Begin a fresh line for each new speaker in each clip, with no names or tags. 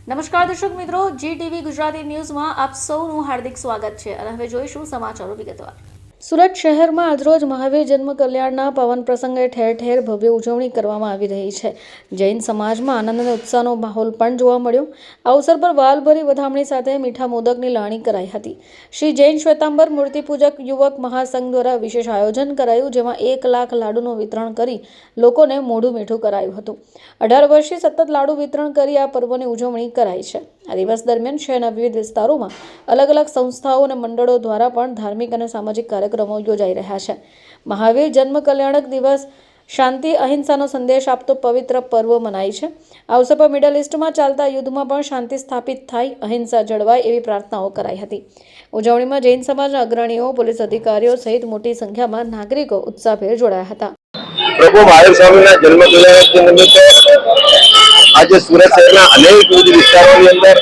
નમસ્કાર દર્શક મિત્રો, GTV ગુજરાતી ન્યૂઝમાં આપ સૌનું હાર્દિક સ્વાગત છે અને હવે જોઈશું સમાચારો વિગતવાર। સુરત શહેરમાં આજરોજ મહાવીર જન્મ કલ્યાણના પાવન પ્રસંગે ઠેર ઠેર ભવ્ય ઉજવણી કરવામાં આવી રહી છે। જૈન સમાજમાં આનંદ અને ઉત્સાહનો માહોલ પણ જોવા મળ્યો। આ અવસર પર વાલભરી વધામણી સાથે મીઠા મોદકની લાવણી કરાઈ હતી। શ્રી જૈન શ્વેતાંબર મૂર્તિપૂજક યુવક મહાસંઘ દ્વારા વિશેષ આયોજન કરાયું, જેમાં 1 લાખ લાડુનું વિતરણ કરી લોકોને મોઢું મીઠું કરાયું હતું। 18 વર્ષથી સતત લાડુ વિતરણ કરી આ પર્વની ઉજવણી કરાઈ છે। આ દિવસ દરમિયાન શહેરના વિવિધ વિસ્તારોમાં અલગ અલગ સંસ્થાઓ અને મંડળો દ્વારા પણ ધાર્મિક અને સામાજિક કાર્યક્રમો યોજાઈ રહ્યા છે। મહાવીર જન્મ કલ્યાણક દિવસ શાંતિ અહિંસાનો સંદેશ આપતો પવિત્ર પર્વ મનાય છે। આ અવસર પર મિડલ ઇસ્ટમાં ચાલતા યુદ્ધમાં પણ શાંતિ સ્થાપિત થાય, અહિંસા જળવાય એવી પ્રાર્થનાઓ કરાઈ હતી। ઉજવણીમાં જૈન સમાજના અગ્રણીઓ, પોલીસ અધિકારીઓ સહિત મોટી સંખ્યામાં નાગરિકો ઉત્સાહભેર જોડાયા હતા।
પ્રભુ મહાવીર સ્વામીના જન્મ કલ્યાણક નિમિત્તે આજે સુરત શહેરના અનેક વિવિધ વિસ્તારોની અંદર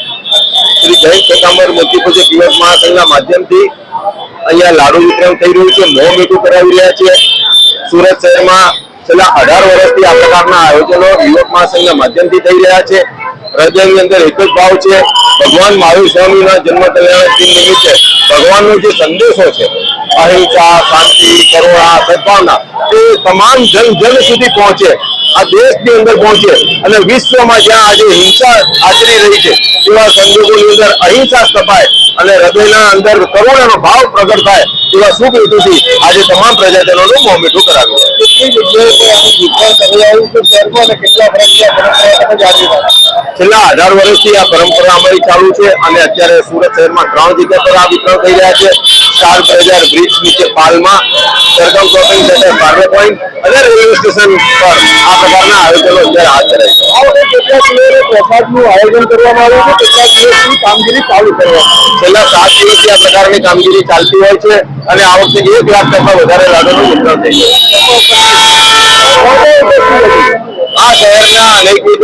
શ્રી જૈન શ્વેતાંબર મૂર્તિપૂજક યુવક મહાસંઘના માધ્યમથી અહીંયા લાડુ વિતરણ થઈ રહ્યું છે, મોં મીઠું કરાવી રહ્યા છે। સુરત શહેરમાં છેલ્લા 18 વર્ષથી આ પ્રકારના આયોજનો યુવક મહાસંઘના માધ્યમથી થઈ રહ્યા છે। હૃદયની અંદર એક જ ભાવ છે, ભગવાન મહાવીર સ્વામીના જન્મ કલ્યાણક નિમિત્તે ભગવાનનો જે સંદેશો છે, અહિંસા, શાંતિ, કરુણા, સદભાવના, એ તમામ જન સુધી પહોંચે, આ દેશની અંદર પહોંચે અને વિશ્વમાં જ્યાં આજે હિંસા આચરી રહી છે તેવા સંજોગોની અંદર અહિંસા સ્થપાય અને હૃદયના અંદર કરુણાનો ભાવ પ્રગટ થાય એવા શુભ હેતુથી આજે તમામ પ્રજાજનોનું મોં મીઠું કરાવ્યું છે। છેલ્લા 18 વર્ષથી આ પરંપરા અમારી ચાલુ છે અને અત્યારે સુરત શહેરમાં 3 જગ્યા પર આ વિતરણ થઈ રહ્યા છે। સ્ટાર બજાર બ્રિજ નીચે પાલમાં, Sargam shopping centre Parle point અને રેલવે સ્ટેશન પર આ પ્રકારના આયોજનો અત્યારે હાથ ધરાય છે। આ વખતે કેટલાક પ્રસાદનું આયોજન કરવામાં આવ્યું છે, કેટલાક દિવસની કામગીરી ચાલુ કરવામાં છેલ્લા 7 દિવસથી આ પ્રકારની કામગીરી ચાલતી હોય છે અને આ વખતે 1 લાખ કરતા વધારે લાડુનું વિતરણ થઈ ગયું છે। આ શહેરના અનેકવિધ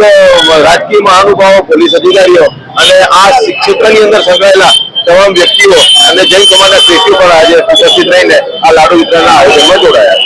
રાજકીય મહાનુભાવો, પોલીસ અધિકારીઓ અને આ ક્ષેત્રની અંદર સંકળાયેલા તમામ વ્યક્તિઓ અને જૈન સમાજના શ્રેષ્ઠીઓ પણ આજે ઉપસ્થિત રહીને આ લાડુ વિતરણના આયોજનમાં જોડાયા।